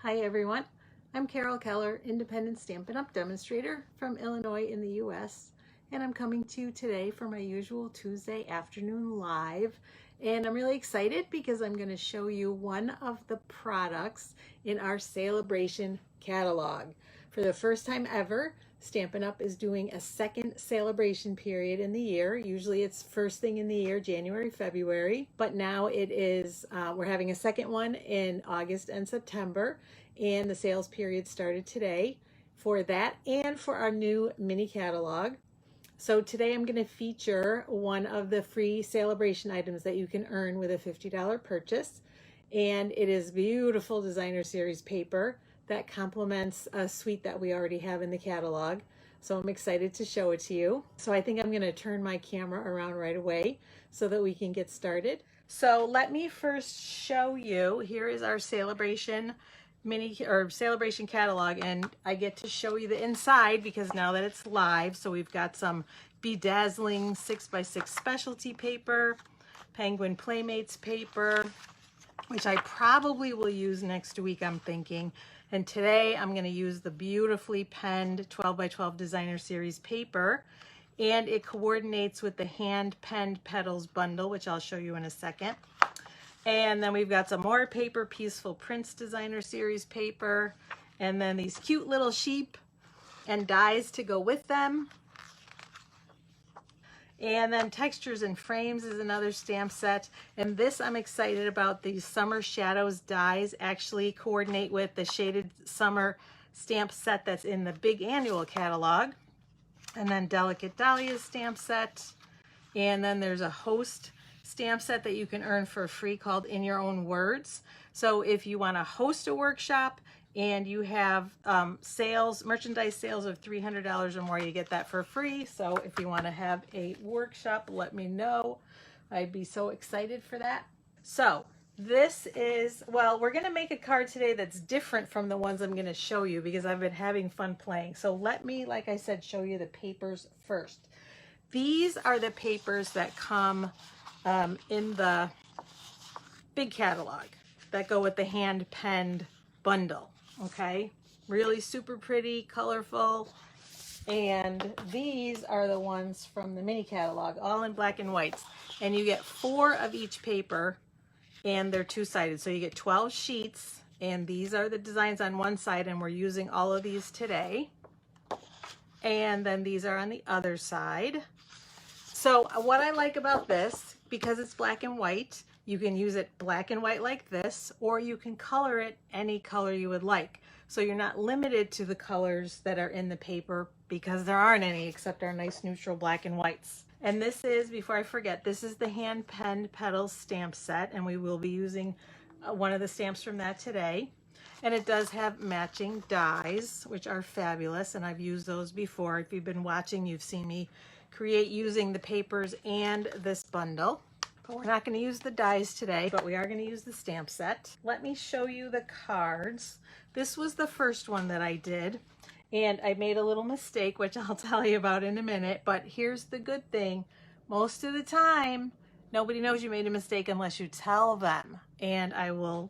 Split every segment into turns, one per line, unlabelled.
Hi everyone, I'm Carol Keller, independent Stampin' Up! Demonstrator from Illinois in the US, and I'm coming to you today for my usual Tuesday afternoon live. And I'm really excited because I'm going to show you one of the products in our Sale-a-Bration catalog. For the first time ever, Stampin' Up! Is doing a second Sale-a-Bration period in the year. Usually it's first thing in the year, January, February, but now it is, we're having a second one in August and September, and the sales period started today for that and for our new mini catalog. So today I'm going to feature one of the free Sale-a-Bration items that you can earn with a $50 purchase, and it is beautiful designer series paper that complements a suite that we already have in the catalog. So I'm excited to show it to you. So I think I'm going to turn my camera around right away so that we can get started. So let me first show you, here is our Sale-a-Bration Sale-a-Bration catalog, and I get to show you the inside because now that it's live. So we've got some bedazzling 6x6 specialty paper, Penguin Playmates paper, which I probably will use next week, I'm thinking. And today I'm going to use the beautifully penned 12x12 designer series paper, and it coordinates with the Hand Penned Petals bundle, which I'll show you in a second. And then we've got some more paper, Peaceful Prints designer series paper, and then these cute little sheep and dies to go with them. And then Textures and Frames is another stamp set. And this I'm excited about. These Summer Shadows dies actually coordinate with the Shaded Summer stamp set that's in the big annual catalog. And then Delicate Dahlias stamp set. And then there's a host stamp set that you can earn for free called In Your Own Words. So if you want to host a workshop and you have merchandise sales of $300 or more, you get that for free. So if you want to have a workshop, let me know. I'd be so excited for that. So this is, well, we're going to make a card today that's different from the ones I'm going to show you because I've been having fun playing. So let me, like I said, show you the papers first. These are the papers that come in the big catalog that go with the hand penned bundle. Okay, really super pretty, colorful. And these are the ones from the mini catalog, all in black and whites. And you get 4 of each paper, and they're two-sided. So you get 12 sheets, and these are the designs on one side, and we're using all of these today. And then these are on the other side. So what I like about this, because it's black and white, you can use it black and white like this, or you can color it any color you would like. So you're not limited to the colors that are in the paper because there aren't any except our nice neutral black and whites. And this is, before I forget, this is the Hand Penned Petals stamp set, and we will be using one of the stamps from that today. And it does have matching dies, which are fabulous, and I've used those before. If you've been watching, you've seen me create using the papers and this bundle. But we're not going to use the dies today, but we are going to use the stamp set. Let me show you the cards. This was the first one that I did, and I made a little mistake, which I'll tell you about in a minute. But here's the good thing. Most of the time, nobody knows you made a mistake unless you tell them, and I will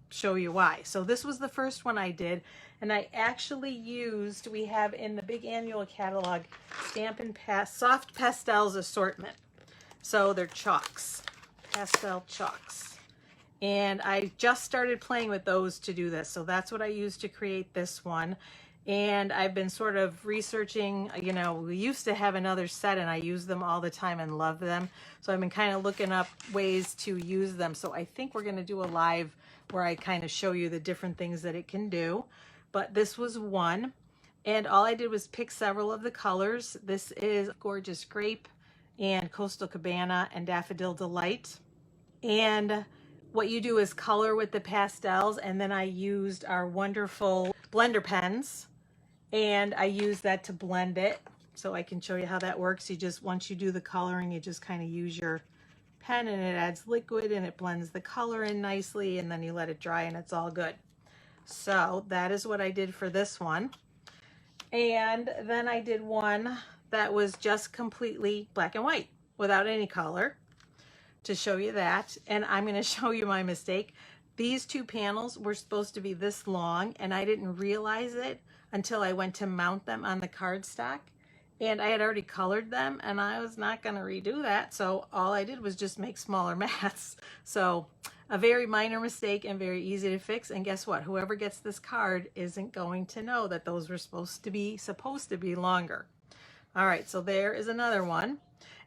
show you why. So this was the first one I did, and I actually used, we have in the big annual catalog, Stampin' Soft Pastels assortment. So they're chalks, pastel chalks. And I just started playing with those to do this. So that's what I used to create this one. And I've been sort of researching, you know, we used to have another set and I use them all the time and love them. So I've been kind of looking up ways to use them. So I think we're going to do a live where I kind of show you the different things that it can do. But this was one. And all I did was pick several of the colors. This is Gorgeous Grape and Coastal Cabana and Daffodil Delight. And what you do is color with the pastels, and then I used our wonderful blender pens, and I used that to blend it. So I can show you how that works. You just, once you do the coloring, you just kind of use your pen and it adds liquid and it blends the color in nicely, and then you let it dry and it's all good. So that is what I did for this one. And then I did one that was just completely black and white without any color to show you that. And I'm going to show you my mistake. these two panels were supposed to be this long, and I didn't realize it until I went to mount them on the cardstock. And I had already colored them, and I was not going to redo that. So all I did was just make smaller mats. So a very minor mistake and very easy to fix. And guess what? Whoever gets this card isn't going to know that those were supposed to be longer. All right, so there is another one.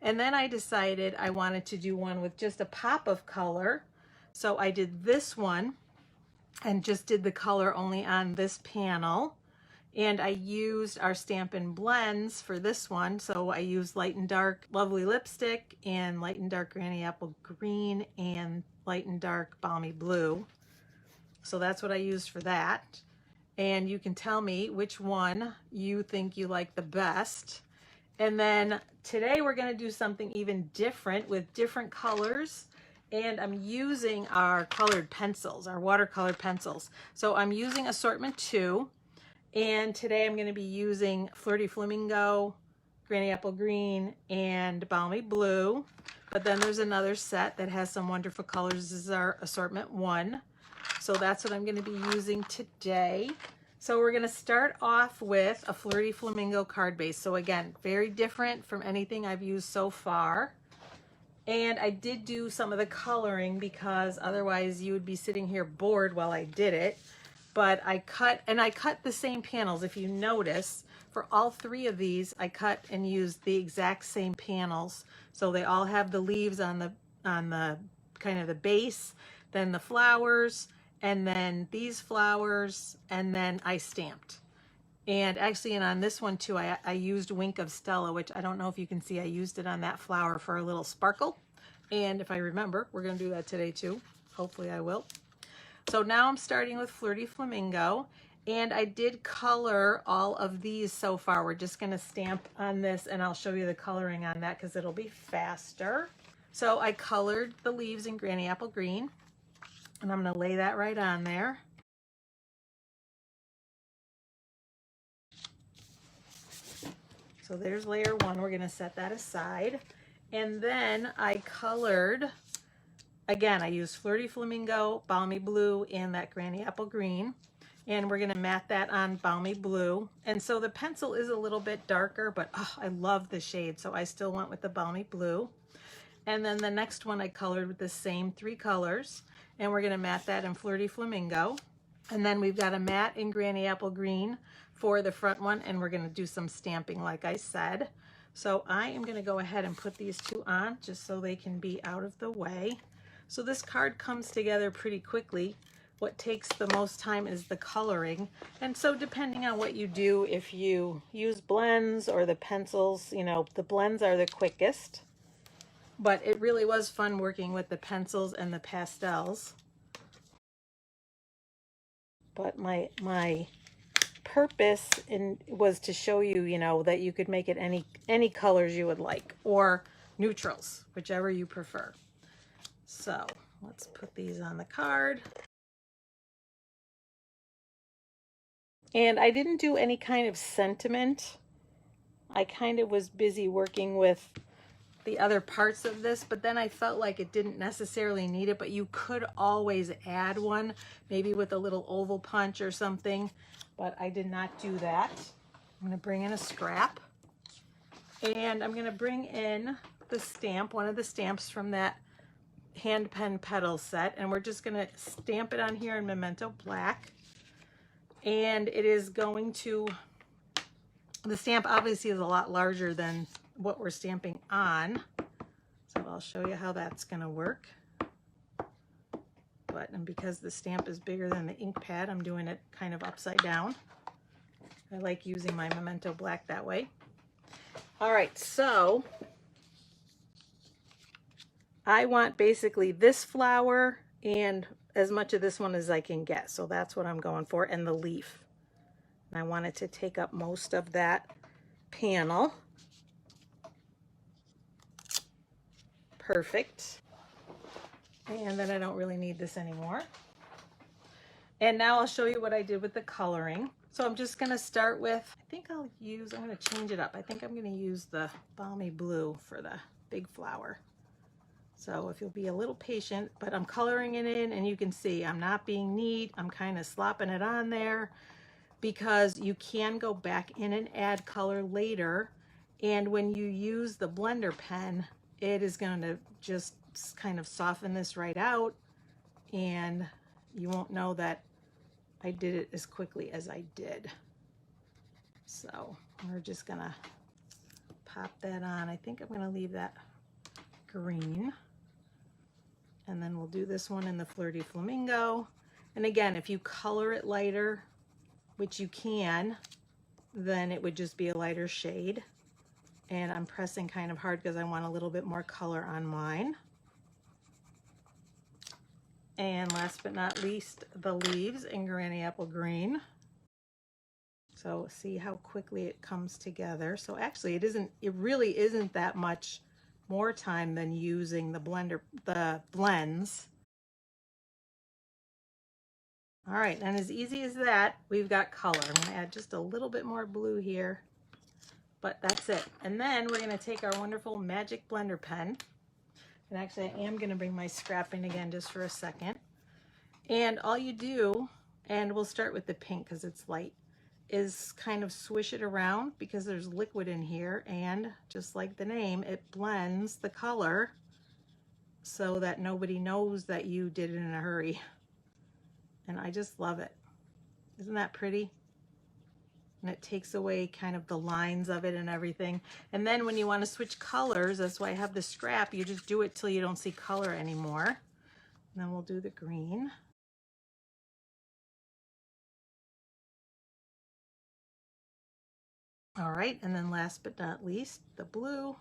And then I decided I wanted to do one with just a pop of color. So I did this one and just did the color only on this panel. And I used our Stampin' Blends for this one. So I used Light and Dark Lovely Lipstick and Light and Dark Granny Apple Green and Light and Dark Balmy Blue. So that's what I used for that. And you can tell me which one you think you like the best. And then today we're going to do something even different with different colors. And I'm using our colored pencils, our watercolor pencils. So I'm using assortment 2. And today I'm going to be using Flirty Flamingo, Granny Apple Green, and Balmy Blue. But then there's another set that has some wonderful colors. This is our assortment 1. So that's what I'm going to be using today. So we're going to start off with a Flirty Flamingo card base. So again, very different from anything I've used so far. And I did do some of the coloring because otherwise you would be sitting here bored while I did it. But I cut the same panels. If you notice, for all 3 of these, I cut and used the exact same panels. So they all have the leaves on the kind of the base, then the flowers, and then these flowers, and then I stamped. And actually, and on this one too, I used Wink of Stella, which I don't know if you can see, I used it on that flower for a little sparkle. And if I remember, we're going to do that today too. Hopefully I will. So now I'm starting with Flirty Flamingo, and I did color all of these so far. We're just going to stamp on this, and I'll show you the coloring on that because it'll be faster. So I colored the leaves in Granny Apple Green, and I'm going to lay that right on there. So there's layer 1. We're going to set that aside. And then I colored, again, I used Flirty Flamingo, Balmy Blue, and that Granny Apple Green. And we're going to mat that on Balmy Blue. And so the pencil is a little bit darker, but oh, I love the shade, so I still went with the Balmy Blue. And then the next one I colored with the same 3 colors. And we're going to mat that in Flirty Flamingo. And then we've got a mat in Granny Apple Green for the front one, and we're going to do some stamping like I said. So I am going to go ahead and put these 2 on just so they can be out of the way. So this card comes together pretty quickly. What takes the most time is the coloring. And so depending on what you do, if you use blends or the pencils, you know, the blends are the quickest. But it really was fun working with the pencils and the pastels. But my purpose was to show you, you know, that you could make it any colors you would like, or neutrals, whichever you prefer. So let's put these on the card. And I didn't do any kind of sentiment. I kind of was busy working with the other parts of this, but then I felt like it didn't necessarily need it, but you could always add one, maybe with a little oval punch or something, but I did not do that. I'm going to bring in a scrap, and I'm going to bring in the stamp, one of the stamps from that Hand Penned Petals set, and we're just going to stamp it on here in Memento Black. And it is going to, the stamp obviously is a lot larger than what we're stamping on, so I'll show you how that's going to work. But and because the stamp is bigger than the ink pad, I'm doing it kind of upside down. I like using my Memento Black that way. All right, so I want basically this flower and as much of this one as I can get, so that's what I'm going for, and the leaf. And I want it to take up most of that panel. Perfect. And then I don't really need this anymore. And now I'll show you what I did with the coloring. So I'm just going to start with, I'm going to change it up. I think I'm going to use the Balmy Blue for the big flower. So if you'll be a little patient, but I'm coloring it in, and you can see I'm not being neat. I'm kind of slopping it on there because you can go back in and add color later. And when you use the blender pen, it is going to just kind of soften this right out, and you won't know that I did it as quickly as I did. So we're just going to pop that on. I think I'm going to leave that green. And then we'll do this one in the Flirty Flamingo. And again, if you color it lighter, which you can, then it would just be a lighter shade. And I'm pressing kind of hard because I want a little bit more color on mine. And last but not least, the leaves in Granny Apple Green. So see how quickly it comes together. So actually it really isn't that much more time than using the blends. All right, and as easy as that, we've got color. I'm gonna add just a little bit more blue here, but that's it. And then we're gonna take our wonderful magic blender pen, and actually I am gonna bring my scrap in again just for a second. And all you do, and we'll start with the pink because it's light, is kind of swish it around because there's liquid in here, and just like the name, it blends the color so that nobody knows that you did it in a hurry. And I just love it. Isn't that pretty? And it takes away kind of the lines of it and everything. And then when you want to switch colors, that's why I have the scrap, you just do it till you don't see color anymore. And then we'll do the green. All right, and then last but not least, the blue.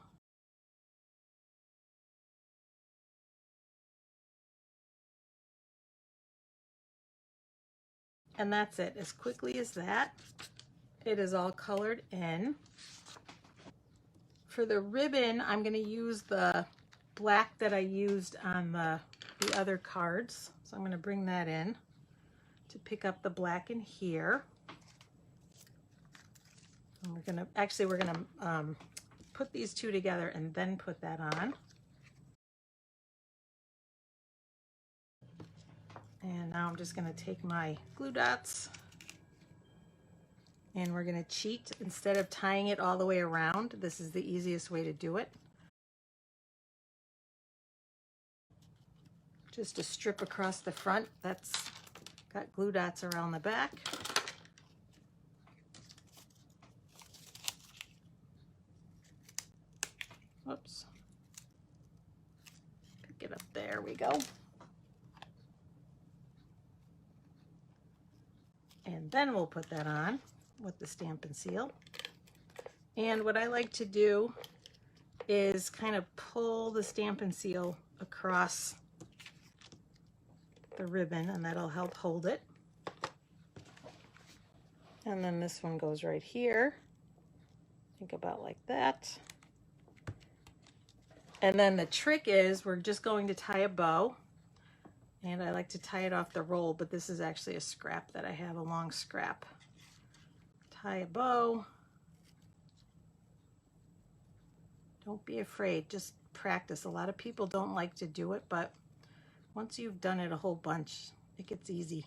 And that's it. As quickly as that, it is all colored in. For the ribbon, I'm going to use the black that I used on the other cards. So I'm going to bring that in to pick up the black in here. And we're going to put these two together and then put that on. And now I'm just going to take my glue dots, and we're going to cheat. Instead of tying it all the way around, this is the easiest way to do it. Just a strip across the front that's got glue dots around the back. Whoops. Pick it up. There we go. And then we'll put that on with the Stampin' Seal. And what I like to do is kind of pull the Stampin' Seal across the ribbon, and that'll help hold it. And then this one goes right here. Think about like that. And then the trick is we're just going to tie a bow. And I like to tie it off the roll, but this is actually a scrap that I have, a long scrap. Tie a bow. Don't be afraid, just practice. A lot of people don't like to do it, but once you've done it a whole bunch, it gets easy.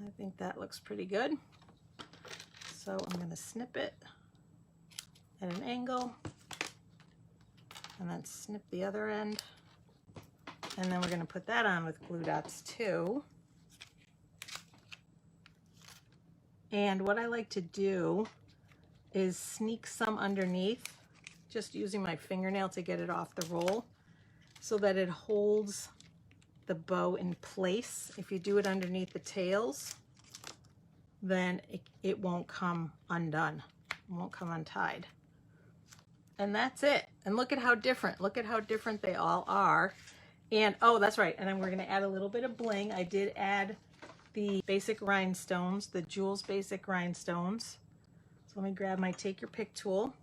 I think that looks pretty good. So I'm going to snip it at an angle and then snip the other end. And then we're going to put that on with glue dots too. And what I like to do is sneak some underneath, just using my fingernail to get it off the roll so that it holds the bow in place. If you do it underneath the tails, then it won't come undone. It won't come untied. And that's it. And look at how different. Look at how different they all are. And oh, that's right. And then we're going to add a little bit of bling. I did add the basic rhinestones, the Jewels basic rhinestones. So let me grab my take your pick tool.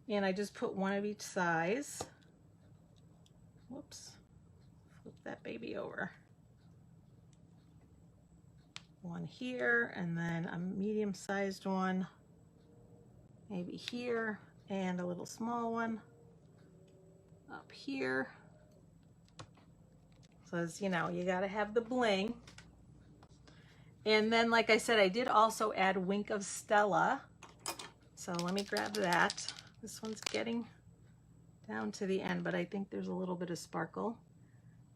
And I just put one of each size. Whoops. Flip that baby over. One here, and then a medium-sized one maybe here, and a little small one up here. So as you know, you got to have the bling. And then, like I said, I did also add Wink of Stella. So let me grab that. This one's getting down to the end, but I think there's a little bit of sparkle.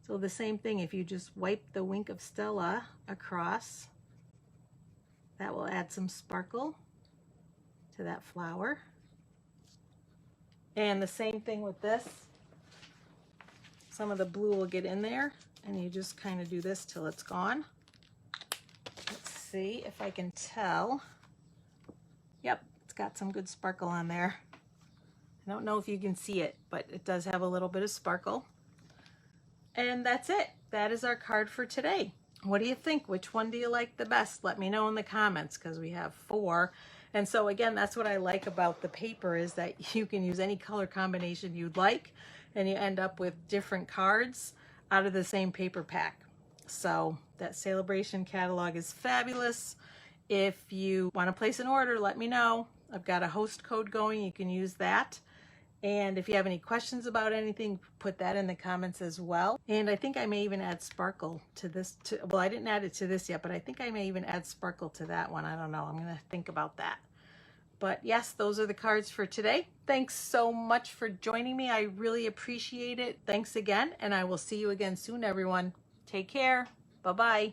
So the same thing, if you just wipe the Wink of Stella across, that will add some sparkle to that flower. And the same thing with this. Some of the blue will get in there, and you just kind of do this till it's gone. Let's see if I can tell. Yep, it's got some good sparkle on there. I don't know if you can see it, but it does have a little bit of sparkle. And that's it. That is our card for today. What do you think? Which one do you like the best? Let me know in the comments, because we have 4. And so again, that's what I like about the paper, is that you can use any color combination you'd like, and you end up with different cards out of the same paper pack. So that Sale-a-Bration catalog is fabulous. If you want to place an order, let me know. I've got a host code going. You can use that. And if you have any questions about anything, put that in the comments as well. And I think I may even add sparkle to this. Well, I didn't add it to this yet, but I think I may even add sparkle to that one. I don't know. I'm going to think about that. But yes, those are the cards for today. Thanks so much for joining me. I really appreciate it. Thanks again, and I will see you again soon, everyone. Take care. Bye-bye.